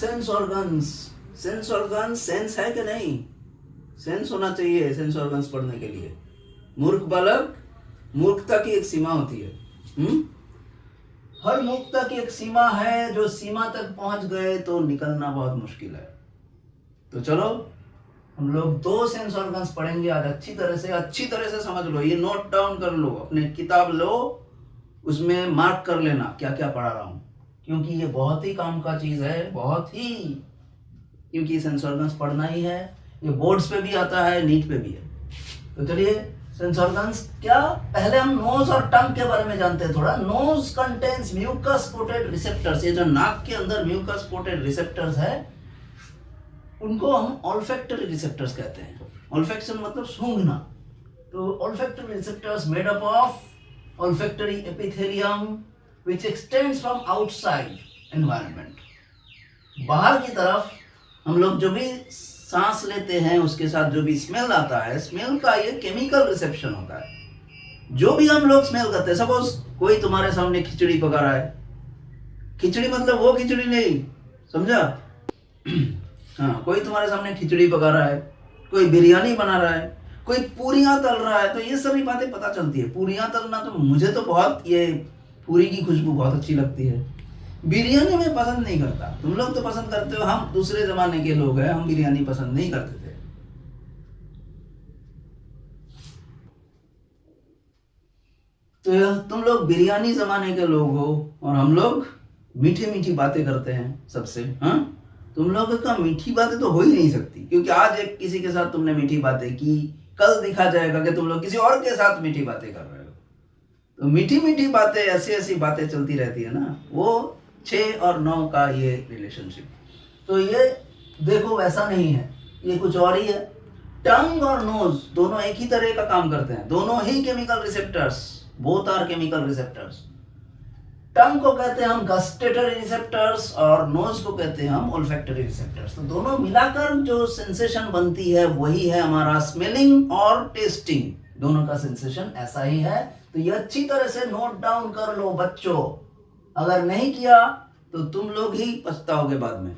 Sense organs, sense organs, sense है कि नहीं? सेंस होना चाहिए सेंस ऑर्गन्स पढ़ने के लिए। मूर्ख बालक, मूर्खता की एक सीमा होती है। हर मूर्खता की एक सीमा है, जो सीमा तक पहुंच गए तो निकलना बहुत मुश्किल है। तो चलो हम लोग 2 सेंस ऑर्गन्स पढ़ेंगे आज अच्छी तरह से समझ लो। ये नोट डाउन कर लो, अपने किताब लो, उसमें मार्क कर लेना क्या क्या पढ़ा रहा हूं, क्योंकि ये बहुत ही काम का चीज है, बहुत ही, क्योंकि सेंस ऑर्गन्स पढ़ना ही है। ये बोर्ड्स पे भी आता है, नीट पे भी है। तो चलिए सेंस ऑर्गन्स क्या, पहले हम नोज और टंग के बारे में जानते हैं थोड़ा। Nose contains mucus coated receptors. ये जो नाक के अंदर म्यूकस कोटेड रिसेप्टर्स है, उनको हम ऑल्फैक्टरी रिसेप्टर्स कहते हैं। ऑल्फैक्शन मतलब सूंघना। तो olfactory receptors made up of olfactory epithelium which extends from outside environment। बाहर की तरफ हम लोग जो भी सांस लेते हैं उसके साथ जो भी स्मेल आता है, स्मेल का ये केमिकल रिसेप्शन होता है। जो भी हम लोग स्मेल करते हैं, सपोज कोई तुम्हारे सामने खिचड़ी पका रहा है, खिचड़ी मतलब वो खिचड़ी नहीं, समझा? हाँ, कोई तुम्हारे सामने खिचड़ी पका रहा है, कोई बिरयानी बना रहा है, कोई पूरियां तल रहा है, तो ये सभी बातें पता चलती है। पूरियां तलना तो मुझे तो बहुत, ये पूरी की खुशबू बहुत अच्छी लगती है। बिरयानी मैं पसंद नहीं करता, तुम लोग तो पसंद करते हो, हम दूसरे जमाने के लोग हैं, हम बिरयानी पसंद नहीं करते थे। तो तुम लोग बिरयानी जमाने के लोग हो और हम लोग मीठी मीठी बातें करते हैं सबसे। हाँ, तुम लोगों का मीठी बातें तो हो ही नहीं सकती, क्योंकि आज एक किसी के साथ तुमने मीठी बातें की, कल दिखा जाएगा कि तुम लोग किसी और के साथ मीठी बातें कर रहे हो। तो मीठी मीठी बातें, ऐसी ऐसी बातें चलती रहती है ना, वो 6 और 9 का ये रिलेशनशिप। तो ये देखो वैसा नहीं है, ये कुछ और ही है। टंग और नोज दोनों एक ही तरह का काम करते हैं, दोनों ही chemical receptors, both are chemical receptors. Tongue को कहते हैं हम गस्टेटरी रिसेप्टर्स और नोज को कहते हैं हम ओल्फैक्टरी रिसेप्टर्स। तो दोनों मिलाकर जो सेंसेशन बनती है वही है हमारा स्मेलिंग और टेस्टिंग, दोनों का सेंसेशन ऐसा ही है। तो ये अच्छी तरह से नोट डाउन कर लो बच्चों, अगर नहीं किया तो तुम लोग ही पछताओगे बाद में।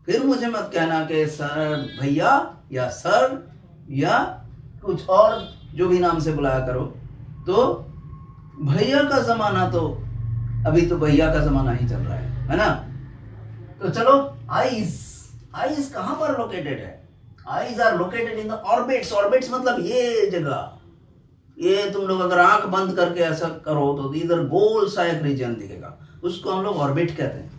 फिर मुझे मत कहना कि सर भैया या सर या कुछ और जो भी नाम से बुलाया करो। तो भैया का जमाना तो अभी तो भैया का जमाना ही चल रहा है ना? तो चलो, आईज, आईज कहां पर लोकेटेड है? Eyes are located in the orbits. Orbits मतलब ये जगह, ये तुम लोग अगर आंख बंद करके ऐसा करो तो इधर गोल सा एक रीजन दिखेगा, उसको हम लोग ऑर्बिट कहते हैं।